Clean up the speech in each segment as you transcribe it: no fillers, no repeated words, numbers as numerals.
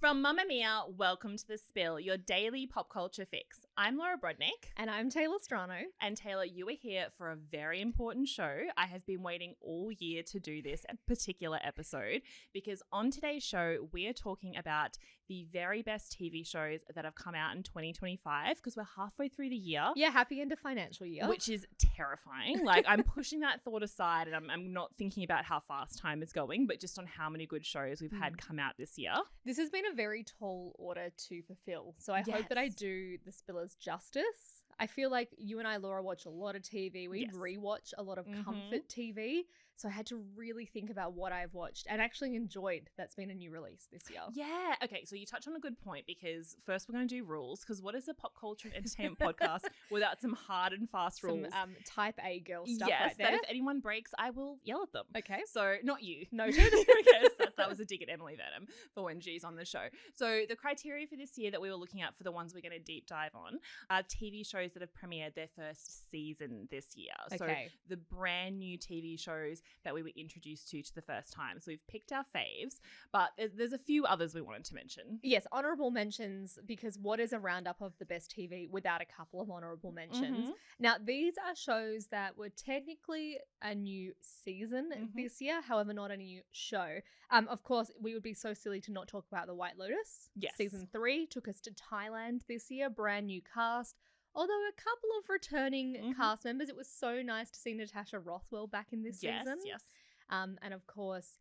From Mamma Mia, welcome to The Spill, your daily pop culture fix. I'm Laura Brodnick. And I'm Taylah Strano. And Taylah, you are here for a very important show. I have been waiting all year to do this particular episode because on today's show, we are talking about the very best TV shows that have come out in 2025 because we're halfway through the year. Yeah, happy end of financial year. Which is terrifying. Like, I'm pushing that thought aside and I'm not thinking about how fast time is going, but just on how many good shows we've had come out this year. This has been a very tall order to fulfill. So I hope that I do the Spillers justice. I feel like you and I, Laura, watch a lot of TV. We rewatch a lot of comfort TV. So I had to really think about what I've watched and actually enjoyed that's been a new release this year. Yeah. Okay, so you touched on a good point because first we're going to do rules because what is a pop culture and entertainment podcast without some hard and fast rules? Some type A girl stuff right there. That if anyone breaks, I will yell at them. Okay. So not you. Noted. Okay, so that was a dig at Emily Venom for when she's on the show. So the criteria for this year that we were looking at for the ones we're going to deep dive on are TV shows that have premiered their first season this year. Okay. So the brand new TV shows that we were introduced to the first time. So we've picked our faves, but there's a few others we wanted to mention. Yes, honourable mentions, because what is a roundup of the best TV without a couple of honourable mentions? Now, these are shows that were technically a new season this year, however, not a new show. Of course, we would be so silly to not talk about The White Lotus. Yes. Season 3 took us to Thailand this year, brand new cast. Although a couple of returning cast members, it was so nice to see Natasha Rothwell back in this season. Yes. And of course,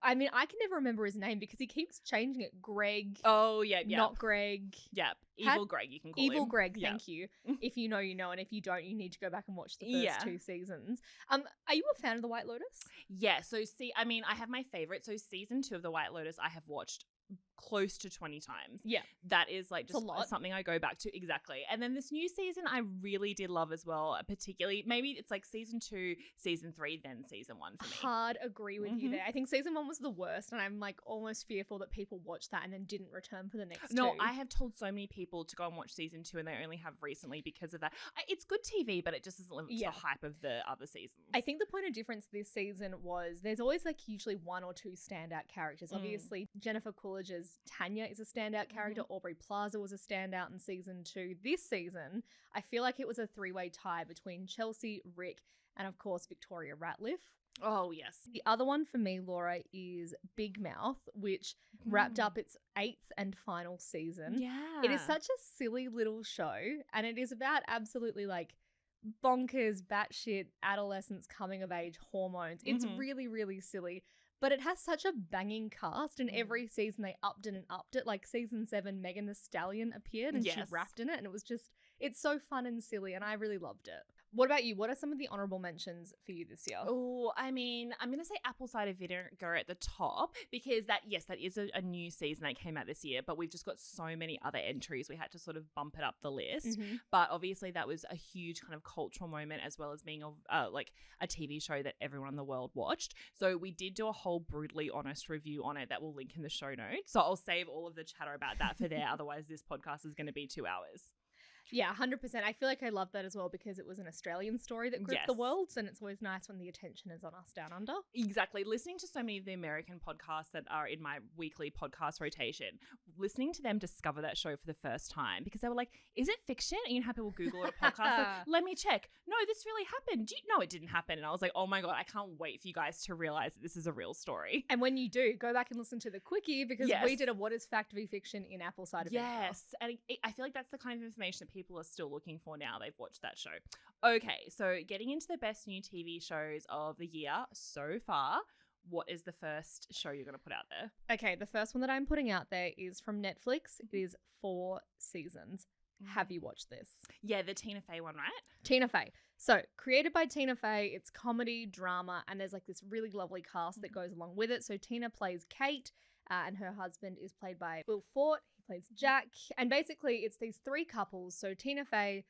I mean, I can never remember his name because he keeps changing it. Greg. Oh, yeah. Not Greg. Yep. Evil Greg, you can call him. Evil Greg, thank you. If you know, you know. And if you don't, you need to go back and watch the first two seasons. Are you a fan of The White Lotus? Yeah. So, I mean, I have my favorite. So, season 2 of The White Lotus, I have watched close to 20 times. Yeah. That is like just a lot. Something I go back to. Exactly. And then this new season I really did love as well, particularly maybe it's like season 2, season 3, then season 1 for me. Hard agree with you there. I think season 1 was the worst and I'm like almost fearful that people watched that and then didn't return for the next two. No, I have told so many people to go and watch season 2 and they only have recently because of that. It's good TV, but it just doesn't live up to the hype of the other seasons. I think the point of difference this season was there's always like usually one or two standout characters. Obviously, Jennifer Coolidge's Tanya is a standout character. Aubrey Plaza was a standout in season 2. This season, I feel like it was a three-way tie between Chelsea, Rick, and of course, Victoria Ratliff. Oh, yes. The other one for me, Laura, is Big Mouth, which wrapped up its 8th and final season. Yeah. It is such a silly little show, and it is about absolutely like bonkers, batshit, adolescence, coming of age, hormones. It's really, really silly. But it has such a banging cast, and every season they upped it and upped it. Like season 7, Megan Thee Stallion appeared and she rapped in it, and it was just, it's so fun and silly, and I really loved it. What about you? What are some of the honourable mentions for you this year? Oh, I mean, I'm going to say Apple Cider Vinegar at the top because that is a new season that came out this year, but we've just got so many other entries. We had to sort of bump it up the list. But obviously that was a huge kind of cultural moment as well as being like a TV show that everyone in the world watched. So we did do a whole brutally honest review on it that we'll link in the show notes. So I'll save all of the chatter about that for there. Otherwise, this podcast is going to be 2 hours. Yeah, 100%. I feel like I love that as well because it was an Australian story that gripped the world, and it's always nice when the attention is on us down under. Exactly. Listening to so many of the American podcasts that are in my weekly podcast rotation, listening to them discover that show for the first time because they were like, is it fiction? And you have people Google it, a podcast, like, let me check. No, this really happened. No, it didn't happen. And I was like, oh my God, I can't wait for you guys to realize that this is a real story. And when you do, go back and listen to the quickie because we did a What is Fact v Fiction in Apple Cider Vinegar. Yes. And I feel like that's the kind of information that people are still looking for now they've watched that show. Okay, so getting into the best new TV shows of the year so far, what is the first show you're going to put out there? Okay, the first one that I'm putting out there is from Netflix. It is 4 seasons. Have you watched this? Yeah, the Tina Fey one, right? Tina Fey. So, created by Tina Fey, it's comedy, drama, and there's like this really lovely cast that goes along with it. So, Tina plays Kate, and her husband is played by Will Forte. He plays Jack. And basically, it's these 3 couples. So, Tina Fey,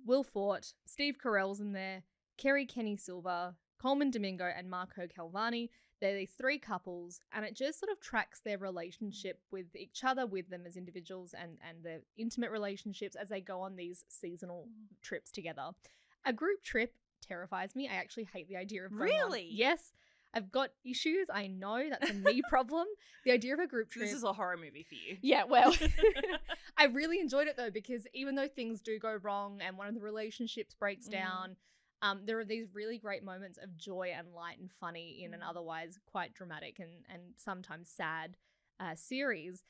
Will Forte, Steve Carell's in there, Kerry Kenny Silver, Coleman Domingo, and Marco Calvani. They're these 3 couples, and it just sort of tracks their relationship with each other, with them as individuals, and their intimate relationships as they go on these seasonal trips together. A group trip terrifies me. I actually hate the idea of going on. Really? Yes. I've got issues. I know that's a me problem. The idea of a group trip. This is a horror movie for you. Yeah, well, I really enjoyed it though, because even though things do go wrong and one of the relationships breaks down, there are these really great moments of joy and light and funny in an otherwise quite dramatic and sometimes sad series.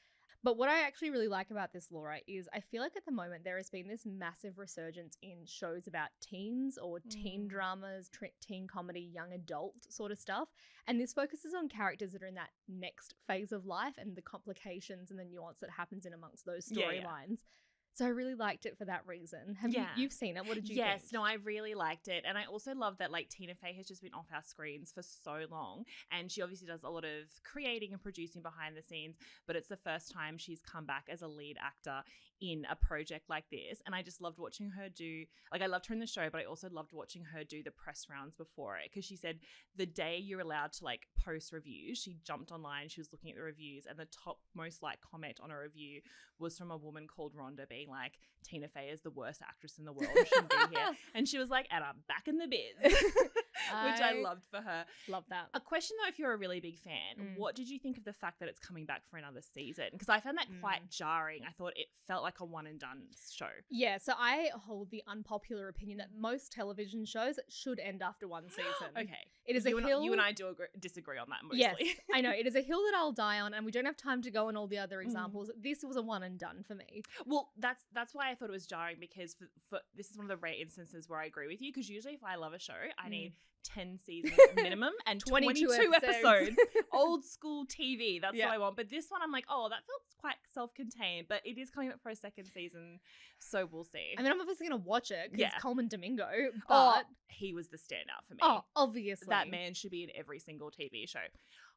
But what I actually really like about this, Laura, is I feel like at the moment there has been this massive resurgence in shows about teens or teen dramas, teen comedy, young adult sort of stuff. And this focuses on characters that are in that next phase of life and the complications and the nuance that happens in amongst those storylines. So I really liked it for that reason. You've seen it. What did you think? Yes, no, I really liked it. And I also love that like Tina Fey has just been off our screens for so long. And she obviously does a lot of creating and producing behind the scenes, but it's the first time she's come back as a lead actor in a project like this. And I just loved watching her I loved her in the show, but I also loved watching her do the press rounds before it, because she said the day you're allowed to like post reviews, she jumped online, she was looking at the reviews, and the top most like comment on a review was from a woman called Rhonda being like, Tina Fey is the worst actress in the world, she shouldn't be here. And she was like, and I'm back in the biz. Which I loved for her. Love that. A question though, if you're a really big fan, what did you think of the fact that it's coming back for another season? Because I found that quite jarring. I thought it felt like a one and done show. Yeah, so I hold the unpopular opinion that most television shows should end after one season. Okay. It is you and I do disagree on that mostly. Yes, I know. It is a hill that I'll die on, and we don't have time to go on all the other examples. This was a one and done for me. Well, that's why I thought it was jarring, because for this is one of the rare instances where I agree with you, because usually if I love a show, I need 10 seasons minimum and 22 episodes. Old school TV. That's what I want. But this one, I'm like, oh, that felt quite self-contained, but it is coming up for a second season, so we'll see. I mean, I'm obviously going to watch it because Coleman Domingo, but he was the standout for me. Oh, obviously. That man should be in every single TV show.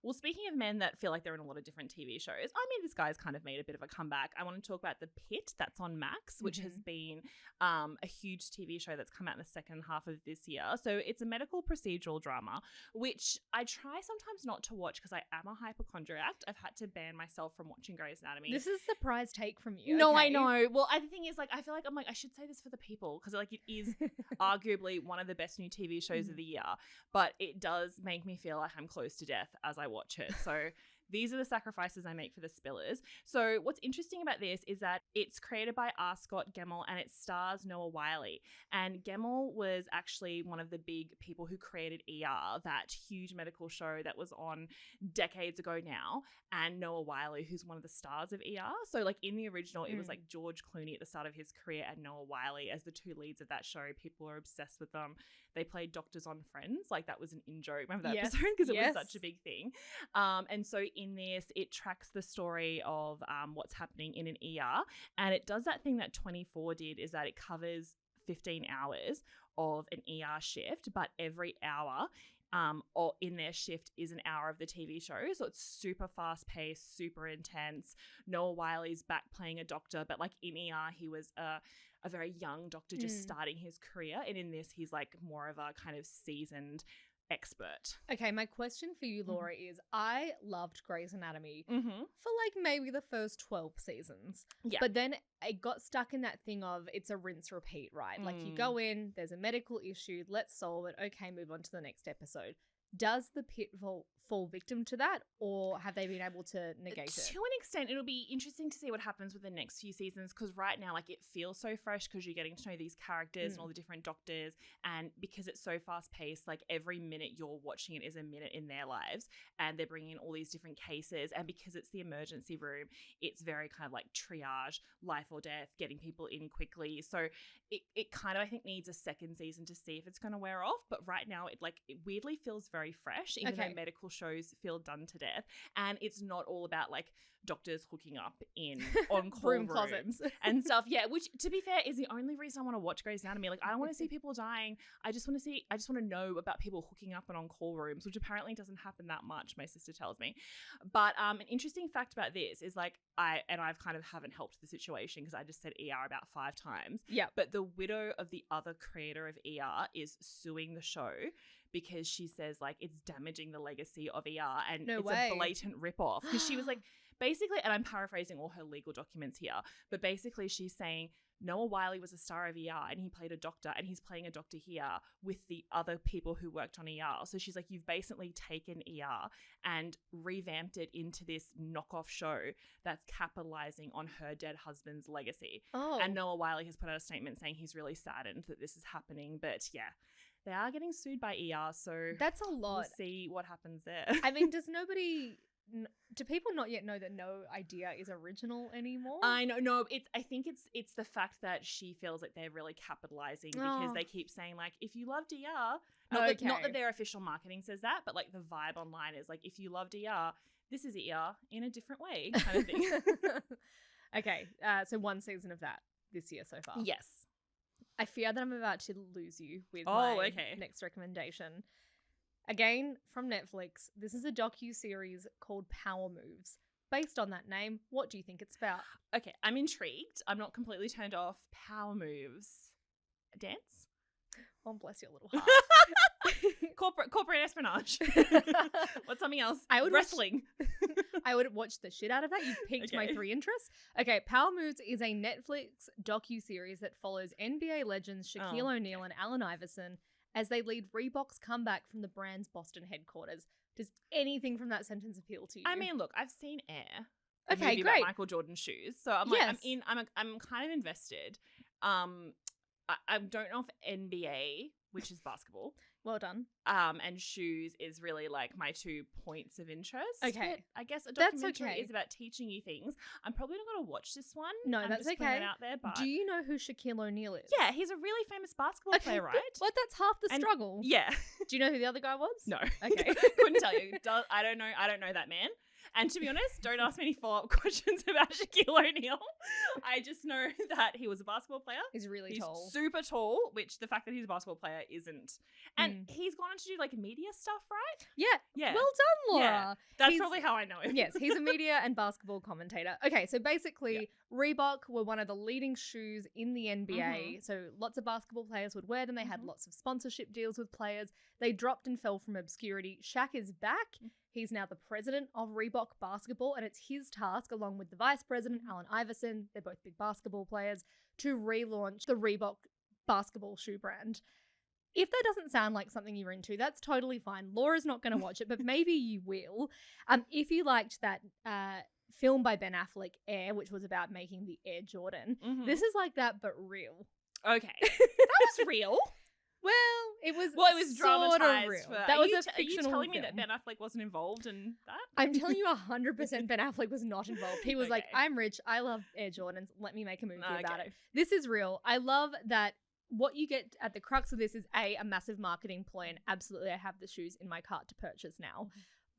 Well, speaking of men that feel like they're in a lot of different TV shows, I mean, this guy's kind of made a bit of a comeback. I want to talk about The Pit that's on Max, which has been a huge TV show that's come out in the second half of this year. So it's a medical procedural drama, which I try sometimes not to watch because I am a hypochondriac. I've had to ban myself from watching Grey's Anatomy. This is a surprise take from you. No, okay? I know. Well, the thing is, like, I feel like I should say this for the people, because like it is arguably one of the best new TV shows of the year, but it does make me feel like I'm close to death as I watch it. So these are the sacrifices I make for the spillers. So what's interesting about this is that it's created by R. Scott Gemmell and it stars Noah Wyle. And Gemmell was actually one of the big people who created ER, that huge medical show that was on decades ago now. And Noah Wyle, who's one of the stars of ER. So like in the original, it was like George Clooney at the start of his career and Noah Wyle as the two leads of that show. People are obsessed with them. They played doctors on Friends. Like that was an in-joke. Remember that episode? Because it was such a big thing. And so in this, it tracks the story of what's happening in an ER. And it does that thing that 24 did, is that it covers 15 hours of an ER shift, but every hour or in their shift is an hour of the TV show. So it's super fast paced, super intense. Noah Wyle's back playing a doctor, but like in ER, he was a very young doctor just starting his career. And in this, he's like more of a kind of seasoned expert. Okay, my question for you, Laura, is I loved Grey's Anatomy for like maybe the first 12 seasons. Yeah. But then it got stuck in that thing of it's a rinse repeat, right? Like you go in, there's a medical issue, let's solve it. Okay, move on to the next episode. Does the Pit fall victim to that, or have they been able to negate it? To an extent, it'll be interesting to see what happens with the next few seasons, because right now, like, it feels so fresh because you're getting to know these characters and all the different doctors, and because it's so fast-paced, like, every minute you're watching it is a minute in their lives, and they're bringing in all these different cases, and because it's the emergency room, it's very kind of like triage, life or death, getting people in quickly, so it kind of, I think, needs a second season to see if it's going to wear off, but right now, it weirdly feels very fresh, even though medical shows feel done to death, and it's not all about like doctors hooking up in on-call rooms closets and stuff. Yeah, which to be fair is the only reason I want to watch Grey's Anatomy. Like I don't want to see people dying. I just want to know about people hooking up in on-call rooms, which apparently doesn't happen that much, my sister tells me. But an interesting fact about this is like I've kind of haven't helped the situation because I just said ER about 5 times. Yeah. But the widow of the other creator of ER is suing the show because she says like it's damaging the legacy of ER and a blatant ripoff. Because she was like, basically, and I'm paraphrasing all her legal documents here, but basically she's saying Noah Wiley was a star of ER and he played a doctor, and he's playing a doctor here with the other people who worked on ER. So she's like, you've basically taken ER and revamped it into this knockoff show that's capitalizing on her dead husband's legacy. Oh. And Noah Wiley has put out a statement saying he's really saddened that this is happening. But yeah, they are getting sued by ER, so that's a lot. We'll see what happens there. I mean, do people not yet know that no idea is original anymore? I know. No, I think it's the fact that she feels like they're really capitalizing because they keep saying, like, if you loved ER, not that their official marketing says that, but like the vibe online is like, if you loved ER, this is ER in a different way, kind of thing. Okay, so one season of that this year so far. Yes. I fear that I'm about to lose you with my next recommendation. Again, from Netflix, this is a docu-series called Power Moves. Based on that name, what do you think it's about? Okay, I'm intrigued. I'm not completely turned off. Power Moves. Dance? Oh, bless your little heart. corporate espionage. What's something else? Wrestling. I would watch the shit out of that. You've piqued my 3 interests. Okay, Power Moves is a Netflix docu-series that follows NBA legends Shaquille O'Neal and Allen Iverson as they lead Reebok's comeback from the brand's Boston headquarters. Does anything from that sentence appeal to you? I mean, look, I've seen Air. Okay, movie great. About Michael Jordan shoes, so I'm like, I'm kind of invested. I don't know if NBA, which is basketball, well done, and shoes is really like my 2 points of interest. Okay, but I guess a documentary is about teaching you things. I'm probably not going to watch this one. No, I'm that's just okay. It out there, but do you know who Shaquille O'Neal is? Yeah, he's a really famous basketball player, right? Well, that's half the struggle. Yeah. Do you know who the other guy was? No. Okay. Couldn't tell you. I don't know that man. And to be honest, don't ask me any follow-up questions about Shaquille O'Neal. I just know that he was a basketball player. He's really tall. Super tall, which the fact that he's a basketball player isn't. And he's gone on to do like media stuff, right? Yeah. Well done, Laura. Yeah. That's probably how I know him. Yes, he's a media and basketball commentator. Okay, so basically Reebok were one of the leading shoes in the NBA. So lots of basketball players would wear them. They had lots of sponsorship deals with players. They dropped and fell from obscurity. Shaq is back. He's now the president of Reebok Basketball, and it's his task, along with the vice president, Allen Iverson, they're both big basketball players, to relaunch the Reebok basketball shoe brand. If that doesn't sound like something you're into, that's totally fine. Laura's not going to watch it, but maybe you will. If you liked that film by Ben Affleck, Air, which was about making the Air Jordan, this is like that, but real. Okay. That was real. Well, it was dramatized. Real. Are you telling me that Ben Affleck wasn't involved in that? I'm telling you 100% Ben Affleck was not involved. He was like, I'm rich. I love Air Jordans. Let me make a movie about it. This is real. I love that what you get at the crux of this is a massive marketing ploy, and absolutely I have the shoes in my cart to purchase now.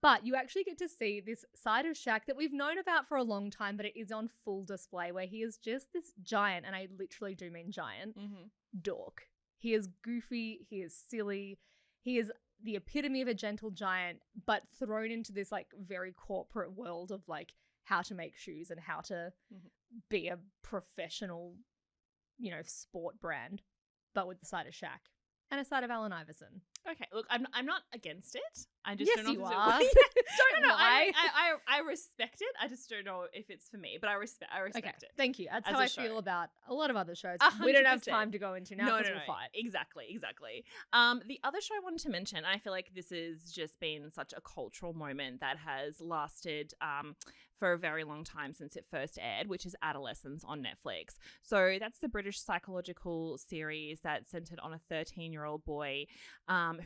But you actually get to see this side of Shaq that we've known about for a long time, but it is on full display, where he is just this giant, and I literally do mean giant, dork. He is goofy, he is silly, he is the epitome of a gentle giant, but thrown into this like very corporate world of like how to make shoes and how to be a professional, sport brand, but with the side of Shaq and a side of Allen Iverson. Okay, look, I'm not against it. I just don't know if you are. Don't lie. I respect it. I just don't know if it's for me, but I respect it. Thank you. That's how I feel about a lot of other shows. 100%. We don't have time to go into now because we'll fight. Exactly. The other show I wanted to mention, and I feel like this has just been such a cultural moment that has lasted for a very long time since it first aired, which is Adolescence on Netflix. So that's the British psychological series that centered on a 13-year-old boy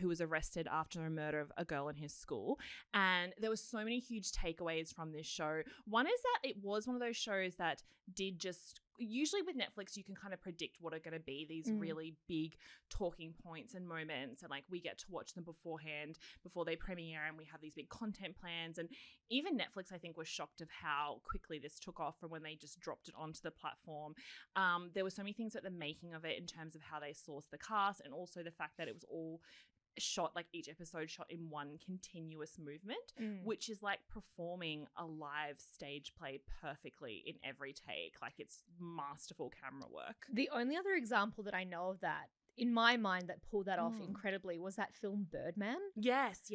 who was arrested after the murder of a girl in his school. And there were so many huge takeaways from this show. One is that it was one of those shows that did just, usually with Netflix, you can kind of predict what are going to be these really big talking points and moments. And like we get to watch them beforehand, before they premiere, and we have these big content plans. And even Netflix, I think, was shocked of how quickly this took off from when they just dropped it onto the platform. There were so many things about the making of it in terms of how they sourced the cast, and also the fact that it was all shot, like each episode shot in one continuous movement, which is like performing a live stage play perfectly in every take. Like it's masterful camera work. The only other example that I know of that in my mind that pulled that off incredibly was that film Birdman. Yes.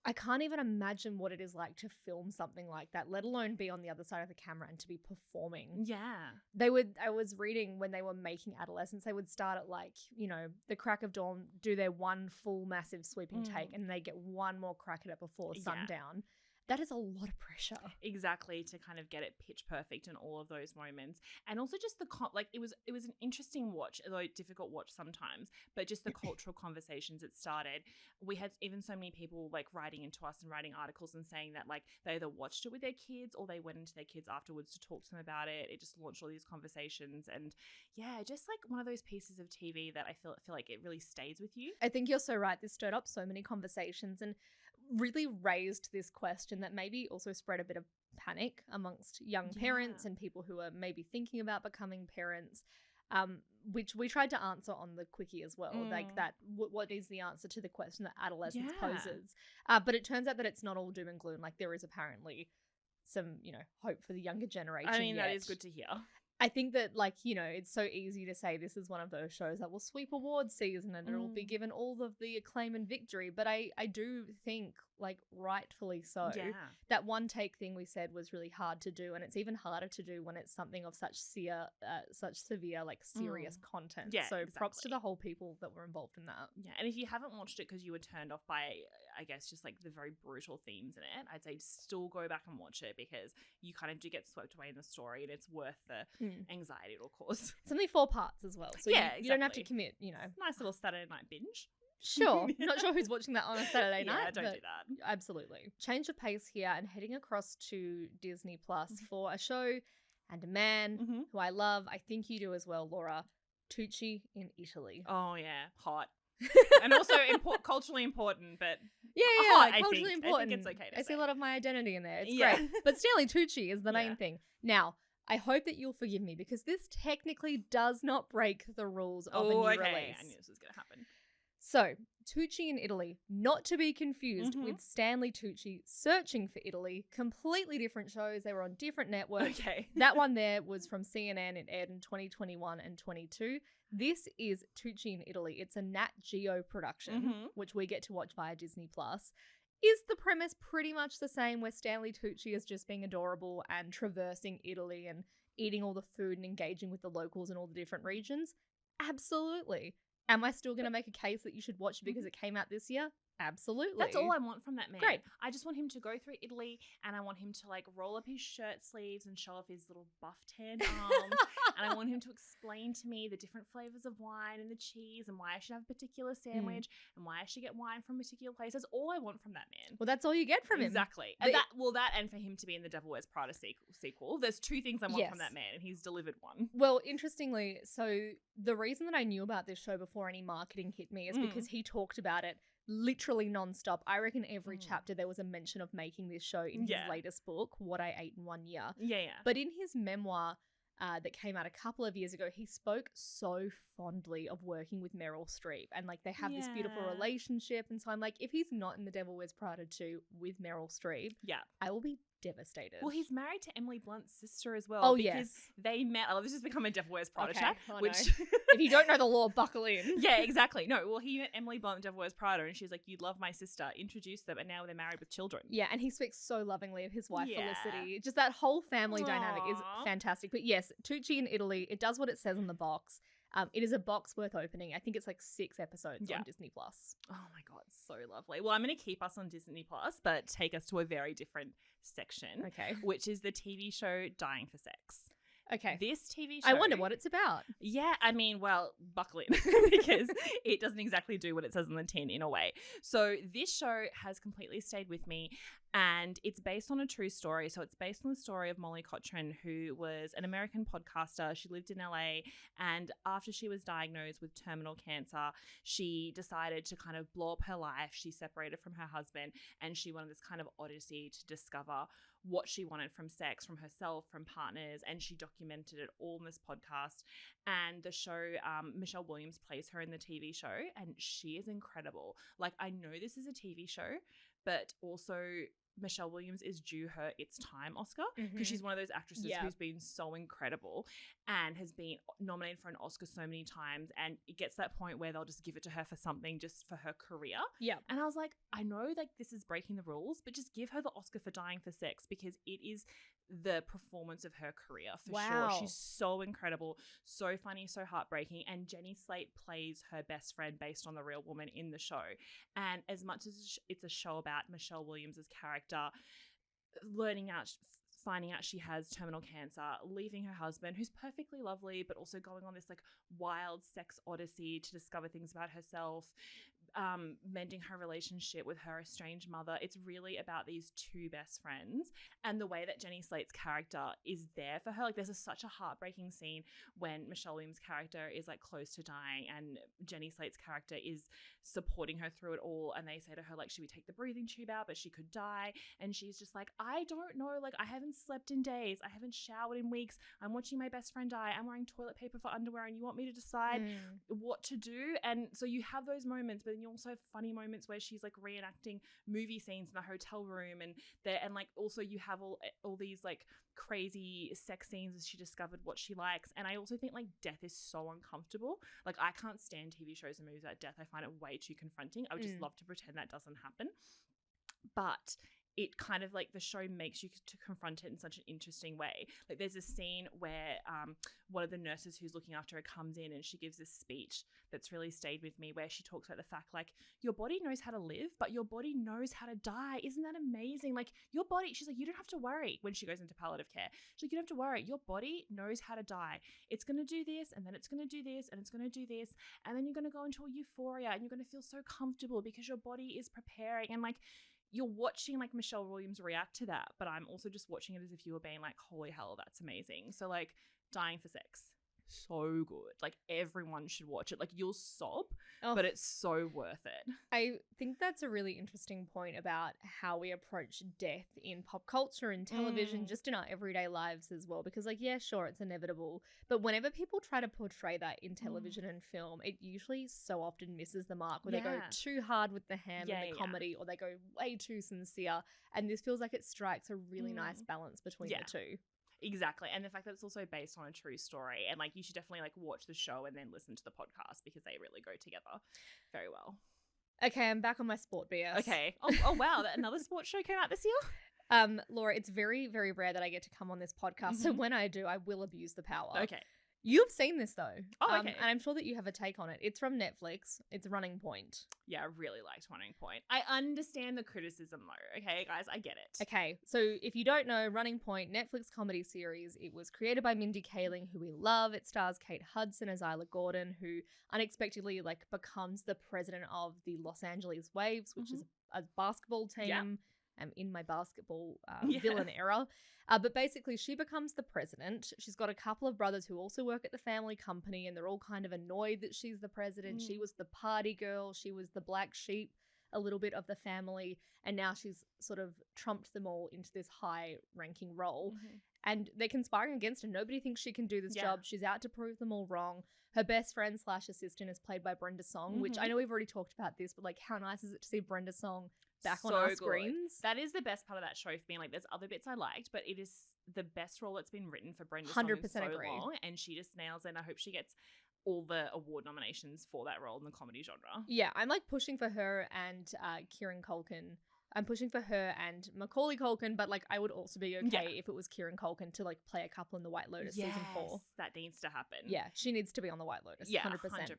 I can't even imagine what it is like to film something like that, let alone be on the other side of the camera and to be performing. Yeah. I was reading when they were making Adolescence, they would start at like, you know, the crack of dawn, do their one full massive sweeping take, and they get one more crack at it before sundown. That is a lot of pressure. Exactly, to kind of get it pitch perfect in all of those moments. And also just the like it was an interesting watch, although difficult watch sometimes, but just the cultural conversations it started. We had even so many people like writing into us and writing articles and saying that like they either watched it with their kids or they went into their kids afterwards to talk to them about it. It just launched all these conversations, and yeah, just like one of those pieces of TV that I feel like it really stays with you. I think you're so right. This stirred up so many conversations and really raised this question that maybe also spread a bit of panic amongst young parents and people who are maybe thinking about becoming parents, which we tried to answer on the quickie as well. Like that, what is the answer to the question that adolescence poses? But it turns out that it's not all doom and gloom. Like there is apparently some, you know, hope for the younger generation. I mean, that is good to hear. I think that, like, you know, it's so easy to say this is one of those shows that will sweep awards season and it'll be given all of the acclaim and victory. But I do think, like, rightfully so, that one take thing we said was really hard to do. And it's even harder to do when it's something of such severe, like, serious content. Yeah, so exactly. Props to the whole people that were involved in that. Yeah, and if you haven't watched it because you were turned off by, I guess, just like the very brutal themes in it, I'd say still go back and watch it because you kind of do get swept away in the story and it's worth the anxiety it'll cause. It's only 4 parts as well, so you don't have to commit, you know. Nice little Saturday night binge. Sure. Not sure who's watching that on a Saturday night. Yeah, don't do that. Absolutely. Change of pace here and heading across to Disney Plus for a show and a man who I love. I think you do as well, Laura. Tucci in Italy. Oh, yeah. Hot. And also culturally important, but hot, culturally important. I think it's okay to say. I see a lot of my identity in there. It's great. But Stanley Tucci is the main thing. Now, I hope that you'll forgive me because this technically does not break the rules of a new release. I knew this was going to happen. So, Tucci in Italy, not to be confused with Stanley Tucci Searching for Italy. Completely different shows. They were on different networks. Okay. That one there was from CNN. It aired in 2021 and 22. This is Tucci in Italy. It's a Nat Geo production, which we get to watch via Disney+. Is the premise pretty much the same where Stanley Tucci is just being adorable and traversing Italy and eating all the food and engaging with the locals in all the different regions? Absolutely. Am I still going to make a case that you should watch it because it came out this year? Absolutely. That's all I want from that man. Great. I just want him to go through Italy and I want him to like roll up his shirt sleeves and show off his little buff tanned arms. And I want him to explain to me the different flavors of wine and the cheese and why I should have a particular sandwich and why I should get wine from a particular place. That's all I want from that man. Well, that's all you get from him. Exactly. And that and for him to be in the Devil Wears Prada sequel. There's 2 things I want from that man and he's delivered one. Well, interestingly, so the reason that I knew about this show before any marketing hit me is because he talked about it literally nonstop. I reckon every chapter there was a mention of making this show in his latest book, What I Ate in One Year. Yeah. But in his memoir that came out a couple of years ago, he spoke so fondly of working with Meryl Streep and like they have this beautiful relationship. And so I'm like, if he's not in The Devil Wears Prada 2 with Meryl Streep, I will be devastated. Well, he's married to Emily Blunt's sister as well. Oh, because they met. Oh, this has become a Devil Wears Prada chat. Which, if you don't know the law, buckle in. Yeah, exactly. No, well, he met Emily Blunt in Devil Wears Prada, and she's like, "You'd love my sister." Introduced them, and now they're married with children. Yeah, and he speaks so lovingly of his wife Felicity. Just that whole family dynamic is fantastic. But yes, Tucci in Italy. It does what it says on the box. It is a box worth opening. I think it's like 6 episodes on Disney Plus. Oh my God, so lovely. Well, I'm going to keep us on Disney Plus, but take us to a very different section. Okay. Which is the TV show Dying for Sex. Okay. This TV show. I wonder what it's about. Yeah, I mean, well, buckle in because it doesn't exactly do what it says on the tin in a way. So this show has completely stayed with me and it's based on a true story. So it's based on the story of Molly Cochran, who was an American podcaster. She lived in LA and after she was diagnosed with terminal cancer, she decided to kind of blow up her life. She separated from her husband and she went on this kind of odyssey to discover what she wanted from sex, from herself, from partners, and she documented it all in this podcast. And the show, Michelle Williams plays her in the TV show, and she is incredible. Like, I know this is a TV show, but also Michelle Williams is due her It's Time Oscar, because she's one of those actresses who's been so incredible and has been nominated for an Oscar so many times, and it gets to that point where they'll just give it to her for something just for her career. Yeah. And I was like, I know like this is breaking the rules, but just give her the Oscar for Dying for Sex, because it is the performance of her career for sure. She's so incredible, so funny, so heartbreaking. And Jenny Slate plays her best friend based on the real woman in the show. And as much as it's a show about Michelle Williams' character finding out she has terminal cancer, leaving her husband, who's perfectly lovely, but also going on this like wild sex odyssey to discover things about herself, mending her relationship with her estranged mother. It's really about these two best friends, and the way that Jenny Slate's character is there for her. Like there's such a heartbreaking scene when Michelle Williams' character is like close to dying, and Jenny Slate's character is supporting her through it all, and they say to her like, should we take the breathing tube out, but she could die, and she's just like, I don't know, like I haven't slept in days, I haven't showered in weeks, I'm watching my best friend die, I'm wearing toilet paper for underwear, and you want me to decide what to do? And so you have those moments, but then you also have funny moments where she's like reenacting movie scenes in the hotel room, and like also you have all these like crazy sex scenes as she discovered what she likes. And I also think like death is so uncomfortable. Like I can't stand TV shows and movies about death. I find it way too confronting. I would just love to pretend that doesn't happen. But it kind of like the show makes you to confront it in such an interesting way. Like there's a scene where one of the nurses who's looking after her comes in, and she gives this speech that's really stayed with me, where she talks about the fact like your body knows how to live, but your body knows how to die. Isn't that amazing? Like your body, she's like, you don't have to worry when she goes into palliative care. She's like, you don't have to worry. Your body knows how to die. It's going to do this, and then it's going to do this, and it's going to do this, and then you're going to go into a euphoria, and you're going to feel so comfortable because your body is preparing. And like you're watching like Michelle Williams react to that, but I'm also just watching it as if you were being like, holy hell, that's amazing. So like Dying for Sex, so good. Like everyone should watch it. Like you'll sob, but it's so worth it. I think that's a really interesting point about how we approach death in pop culture and television, just in our everyday lives as well. Because like, yeah, sure, it's inevitable, but whenever people try to portray that in television and film, it usually so often misses the mark, where they go too hard with the ham and the comedy, or they go way too sincere. And this feels like it strikes a really nice balance between the two. Exactly. And the fact that it's also based on a true story, and like you should definitely like watch the show and then listen to the podcast, because they really go together very well. Okay, I'm back on my sport BS. Okay. Oh wow, another sports show came out this year? Laura, it's very, very rare that I get to come on this podcast. So when I do, I will abuse the power. Okay. You've seen this though. Oh, okay. And I'm sure that you have a take on it. It's from Netflix. It's Running Point. Yeah, I really liked Running Point. I understand the criticism though. Okay, guys, I get it. Okay, so if you don't know, Running Point, Netflix comedy series. It was created by Mindy Kaling, who we love. It stars Kate Hudson as Isla Gordon, who unexpectedly like becomes the president of the Los Angeles Waves, which is a basketball team. Yeah. I'm in my basketball villain era. But basically, she becomes the president. She's got a couple of brothers who also work at the family company, and they're all kind of annoyed that she's the president. She was the party girl. She was the black sheep a little bit of the family. And now she's sort of trumped them all into this high-ranking role. And they're conspiring against her. Nobody thinks she can do this job. She's out to prove them all wrong. Her best friend / assistant is played by Brenda Song, which I know we've already talked about this, but like how nice is it to see Brenda Song back on our screens? That is the best part of that show for me. Like there's other bits I liked, but it is the best role that's been written for Brenda Song in so long, and she just nails it. And I hope she gets all the award nominations for that role in the comedy genre. Yeah, I'm like pushing for her and Kieran Culkin. I'm pushing for her and Macaulay Culkin, but like I would also be okay if it was Kieran Culkin to like play a couple in the White Lotus season 4. That needs to happen. Yeah, she needs to be on the White Lotus. Yeah, 100%. 100%.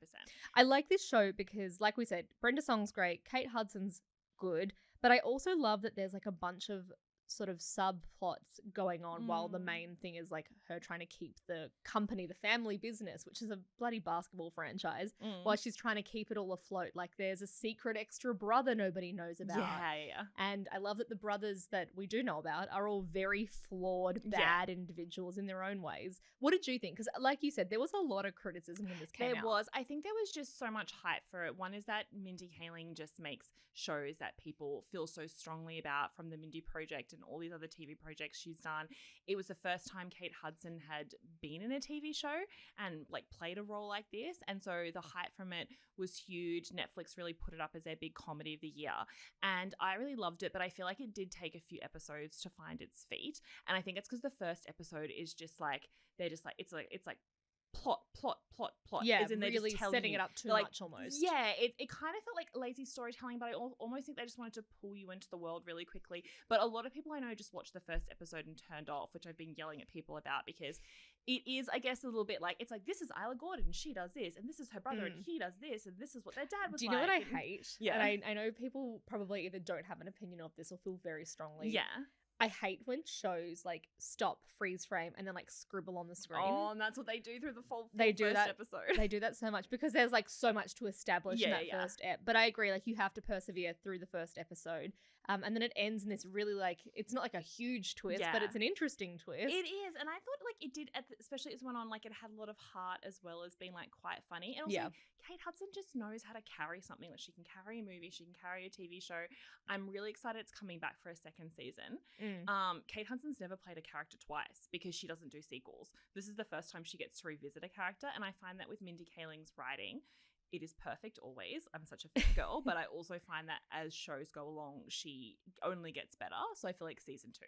I like this show because, like we said, Brenda Song's great, Kate Hudson's good, but I also love that there's like a bunch of sort of subplots going on while the main thing is like her trying to keep the company, the family business, which is a bloody basketball franchise, while she's trying to keep it all afloat. Like there's a secret extra brother nobody knows about. Yeah. And I love that the brothers that we do know about are all very flawed, bad individuals in their own ways. What did you think? Because like you said, there was a lot of criticism when this came out. There was. I think there was just so much hype for it. One is that Mindy Kaling just makes shows that people feel so strongly about, from the Mindy Project and and all these other TV projects she's done. It was the first time Kate Hudson had been in a TV show and like played a role like this. And so the hype from it was huge. Netflix really put it up as their big comedy of the year. And I really loved it, but I feel like it did take a few episodes to find its feet. And I think it's because the first episode is just like, they're just like, it's like plot. Yeah, as in really just setting you, it up too like, much almost. Yeah, it kind of felt like lazy storytelling, but I almost think they just wanted to pull you into the world really quickly. But a lot of people I know just watched the first episode and turned off, which I've been yelling at people about because it is, I guess, a little bit like, it's like, this is Isla Gordon, she does this, and this is her brother, and he does this, and this is what their dad was like. Do you know what I hate? Yeah. And I know people probably either don't have an opinion of this or feel very strongly. Yeah. I hate when shows like stop, freeze frame, and then like scribble on the screen. Oh, and that's what they do through the full they do first that, episode. They do that so much because there's like so much to establish in that first ep. But I agree, like you have to persevere through the first episode. And then it ends in this really like, it's not like a huge twist, but it's an interesting twist. It is. And I thought like it did, especially as it went on, like it had a lot of heart as well as being like quite funny. And also Kate Hudson just knows how to carry something. Like she can carry a movie, she can carry a TV show. I'm really excited it's coming back for a second season. Kate Hudson's never played a character twice because she doesn't do sequels. This is the first time she gets to revisit a character. And I find that with Mindy Kaling's writing, it is perfect always. I'm such a fan girl, but I also find that as shows go along, she only gets better. So I feel like season 2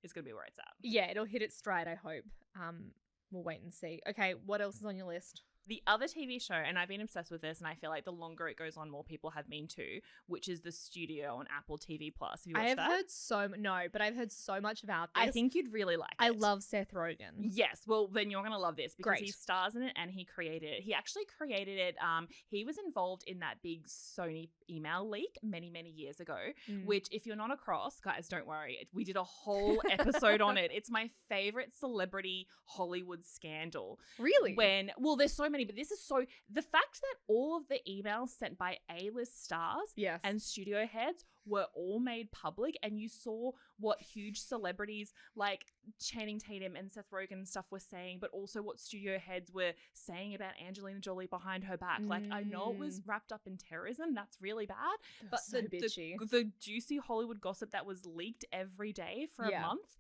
is going to be where it's at. Yeah, it'll hit its stride, I hope. We'll wait and see. Okay, what else is on your list? The other TV show, and I've been obsessed with this, and I feel like the longer it goes on, more people have been too, which is The Studio on Apple TV+. Have you watched that? But I've heard so much about this. I think you'd really like it. I love Seth Rogen. Yes, well, then you're going to love this because he Great. stars in it and he created it. He actually created it. He was involved in that big Sony email leak many, many years ago, which if you're not across, guys, don't worry. We did a whole episode on it. It's my favorite celebrity Hollywood scandal. Really? There's so many, but this is the fact that all of the emails sent by A-list stars and studio heads were all made public, and you saw what huge celebrities like Channing Tatum and Seth Rogen and stuff were saying, but also what studio heads were saying about Angelina Jolie behind her back. Like, I know it was wrapped up in terrorism. That's really bad. But so bitchy. The juicy Hollywood gossip that was leaked every day for a month.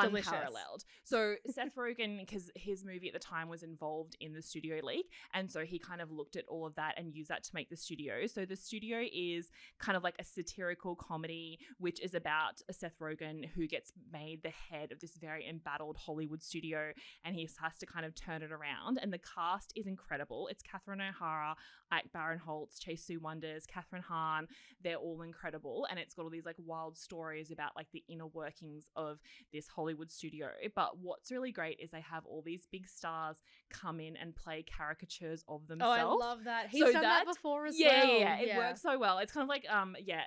Delicious. Unparalleled. So Seth Rogen, because his movie at the time was involved in the studio leak, and so he kind of looked at all of that and used that to make The Studio. So The Studio is kind of like a satirical comedy, which is about a Seth Rogen who gets made the head of this very embattled Hollywood studio, and he has to kind of turn it around. And the cast is incredible. It's Catherine O'Hara, Ike Barinholtz, Chase Sue Wonders, Catherine Hahn. They're all incredible, and it's got all these like wild stories about like the inner workings of this Hollywood studio. But what's really great is they have all these big stars come in and play caricatures of themselves. Oh, I love that. He's done that before as well. Yeah, it works so well. It's kind of like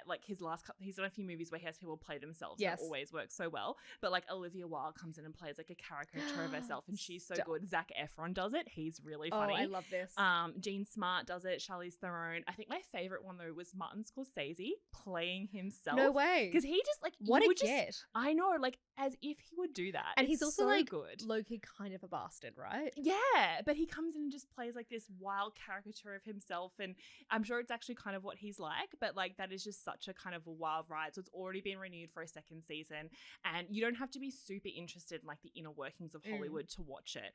like his last couple, he's done a few movies where he has people play themselves. Yes. It always works so well. But like Olivia Wilde comes in and plays like a caricature of herself, and she's so good. Zac Efron does it. He's really funny. Oh, I love this. Jean Smart does it. Charlize Theron. I think my favorite one though was Martin Scorsese playing himself. No way. Because he just like what a get. I know, like as if he would do that. And he's also so like good. low-key kind of a bastard, right? Yeah, but he comes in and just plays like this wild caricature of himself, and I'm sure it's actually kind of what he's like, but like that is just such a kind of a wild ride. So it's already been renewed for a second season, and you don't have to be super interested in like the inner workings of Hollywood to watch it.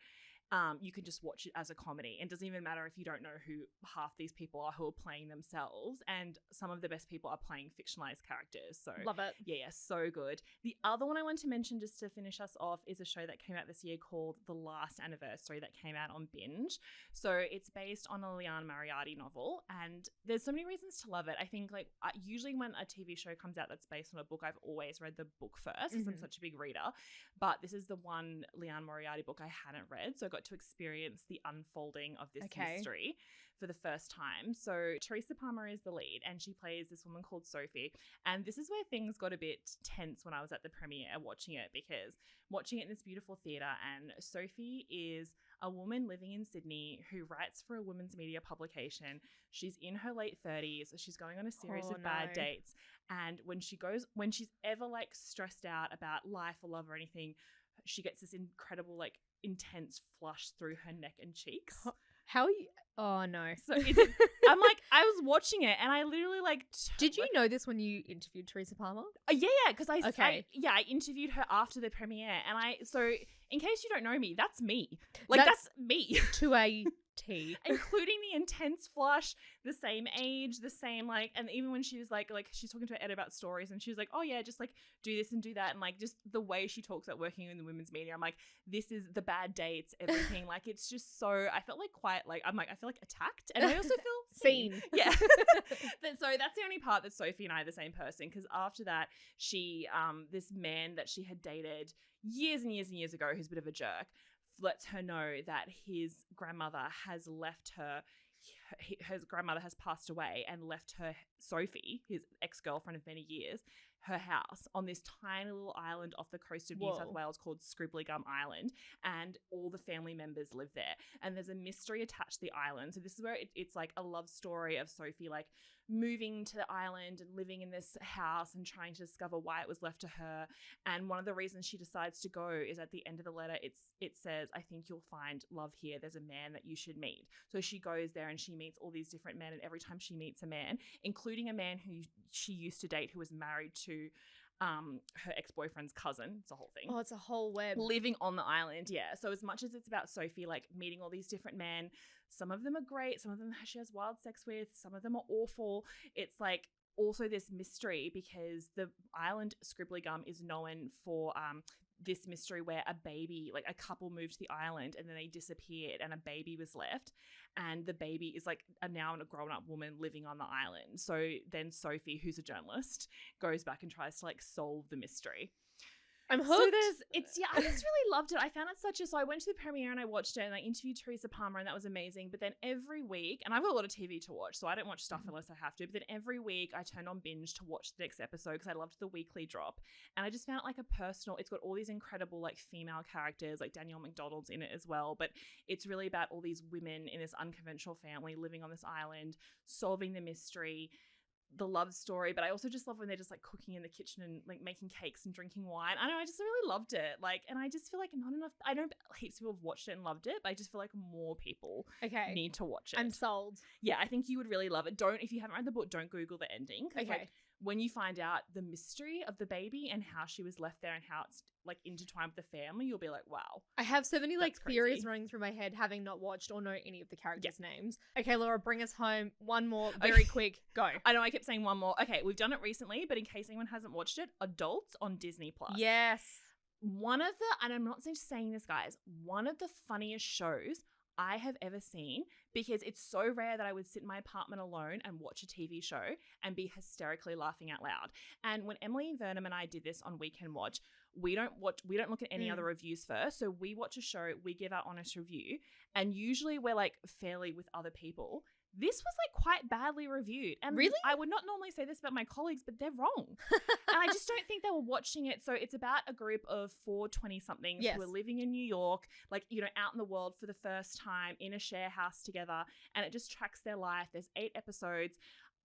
You can just watch it as a comedy, and it doesn't even matter if you don't know who half these people are who are playing themselves, and some of the best people are playing fictionalized characters. So love it. Yeah, so good. The other one I want to mention just to finish us off is a show that came out this year called The Last Anniversary that came out on Binge. So it's based on a Liane Moriarty novel, and there's so many reasons to love it. I think like usually when a TV show comes out that's based on a book, I've always read the book first because I'm such a big reader, but this is the one Liane Moriarty book I hadn't read, so I got to experience the unfolding of this history for the first time. So Teresa Palmer is the lead, and she plays this woman called Sophie, and this is where things got a bit tense when I was at the premiere watching it, because watching it in this beautiful theatre, and Sophie is a woman living in Sydney who writes for a women's media publication. She's in her late 30s. She's going on a series of bad dates, and when she's ever like stressed out about life or love or anything, she gets this incredible like intense flush through her neck and cheeks. How are you? Oh, no. So is it, I'm like, I was watching it and I literally like. Did you know this when you interviewed Teresa Palmer? Yeah, because I interviewed her after the premiere, and so in case you don't know me, that's me. Like that's me to a T, including the intense flush, the same age, the same like, and even when she was like she's talking to her ed about stories, and she was like, oh yeah, just like do this and do that, and like just the way she talks about working in the women's media, I'm like, this is the bad dates, everything. Like it's just so, I felt like quite like, I'm like, I feel like attacked, and I also feel seen. Yeah. So that's the only part that Sophie and I are the same person, because after that she this man that she had dated years and years and years ago, who's a bit of a jerk, lets her know that his grandmother has left her, his grandmother has passed away and left her, Sophie, his ex-girlfriend of many years, her house on this tiny little island off the coast of New South Wales called Scribbly Gum Island, and all the family members live there, and there's a mystery attached to the island. So this is where it's like a love story of Sophie like moving to the island and living in this house and trying to discover why it was left to her. And one of the reasons she decides to go is at the end of the letter it says, I think you'll find love here, there's a man that you should meet. So she goes there and she meets all these different men, and every time she meets a man, including a man who she used to date who was married to her ex-boyfriend's cousin, it's a whole thing. Oh, it's a whole web. Living on the island, yeah. So as much as it's about Sophie like meeting all these different men, some of them are great, some of them she has wild sex with, some of them are awful. It's like also this mystery, because the island Scribbly Gum is known for this mystery where a baby, like a couple moved to the island and then they disappeared and a baby was left, and the baby is like now a grown-up woman living on the island. So then Sophie, who's a journalist, goes back and tries to like solve the mystery. I'm hooked. So I just really loved it. I found it so I went to the premiere and I watched it and I interviewed Teresa Palmer, and that was amazing. But then every week, and I've got a lot of TV to watch, so I don't watch stuff unless I have to, but then every week I turned on binge to watch the next episode because I loved the weekly drop. And I just found it like a personal, it's got all these incredible like female characters, like Danielle McDonald's in it as well, but it's really about all these women in this unconventional family living on this island, solving the mystery, the love story. But I also just love when they're just like cooking in the kitchen and like making cakes and drinking wine. I know, I just really loved it. Like, and I just feel like not enough, I know heaps of people have watched it and loved it, but I just feel like more people need to watch it. I'm sold. Yeah, I think you would really love it. If you haven't read the book, don't Google the ending. Okay. Like, when you find out the mystery of the baby and how she was left there and how it's like intertwined with the family, you'll be like, wow. I have so many like theories running through my head, having not watched or know any of the characters' names. Okay, Laura, bring us home. One more, very quick, go. I know I kept saying one more. Okay, we've done it recently, but in case anyone hasn't watched it, Adults on Disney Plus. Yes. One of the, and I'm not just saying this, guys, one of the funniest shows I have ever seen, because it's so rare that I would sit in my apartment alone and watch a TV show and be hysterically laughing out loud. And when Emily Vernon and I did this on Weekend Watch, we don't look at any other reviews first. So we watch a show, we give our honest review, and usually we're like fairly with other people. This was like quite badly reviewed. And really? I would not normally say this about my colleagues, but they're wrong. And I just don't think they were watching it. So it's about a group of 4 20-somethings who are living in New York, like, you know, out in the world for the first time in a share house together. And it just tracks their life. There's 8 episodes.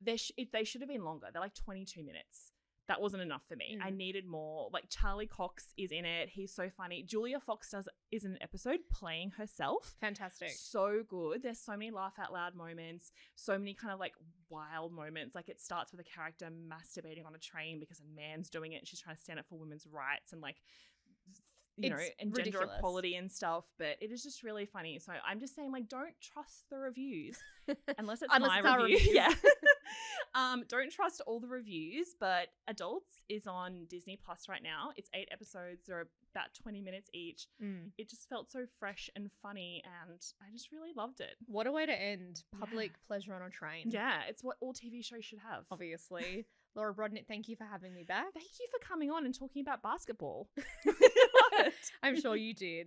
They should have been longer. They're like 22 minutes. That wasn't enough for me. I needed more. Like, Charlie Cox is in it. He's so funny. Julia Fox is in an episode playing herself. Fantastic. So good. There's so many laugh out loud moments, so many kind of like wild moments. Like, it starts with a character masturbating on a train because a man's doing it and she's trying to stand up for women's rights and like, you know, and gender equality and stuff. But it is just really funny. So I'm just saying, like, don't trust the reviews unless it's my review. Yeah. Don't trust all the reviews, but Adults is on Disney Plus right now. It's 8 episodes. They're about 20 minutes each. It just felt so fresh and funny, and I just really loved it. What a way to end public pleasure on a train. Yeah, it's what all TV shows should have. Obviously. Laura Brodnick, thank you for having me back. Thank you for coming on and talking about basketball. I'm sure you did.